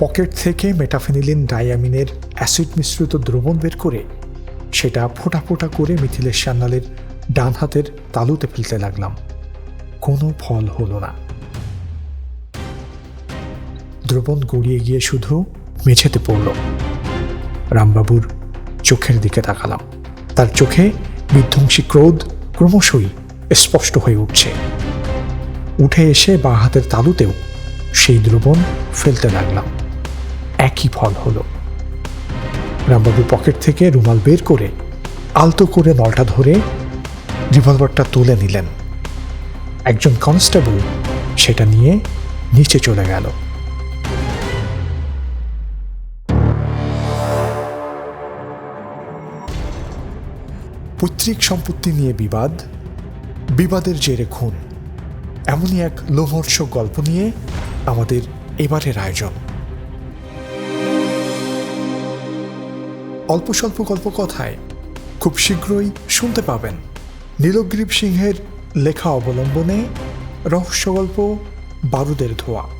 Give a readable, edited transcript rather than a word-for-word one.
Pocket থেকে মেটাফেনিলিন ডাইয়ামিনের acid মিশ্রিত দ্রবণ বের করে সেটা ফোঁটা ফোঁটা করে মিথিলেশ সান্যালের ডান হাতের তালুতে ফেলতে লাগলাম। কোনো ফল হলো না। দ্রবণ গড়িয়ে গিয়ে শুধু মেঝেতে পড়ল। রামবাবুর চোখের দিকে তাকালাম। তার চোখে বিধ্বংসী ক্রোধ ক্রমশই স্পষ্ট হয়ে উঠছে। উঠে এসে বাঁ হাতের তালুতেও সেই দ্রবণ ফেলতে লাগলাম। একই ফল হলো। রামবাবু পকেট থেকে রুমাল বের করে আলতো করে নলটা ধরে রিভলভারটা তুলে নিলেন। একজন কনস্টেবল সেটা নিয়ে নিচে চলে গেল। পৈতৃক সম্পত্তি নিয়ে বিবাদ, বিবাদের জেরে খুন, এমনই এক লোমহর্ষক গল্প নিয়ে আমাদের এবারের আয়োজন। অল্প স্বল্প গল্পকথায় খুব শীঘ্রই শুনতে পাবেন নীলগ্রীব সিংহের লেখা অবলম্বনে রহস্যগল্প বারুদের ধোঁয়া।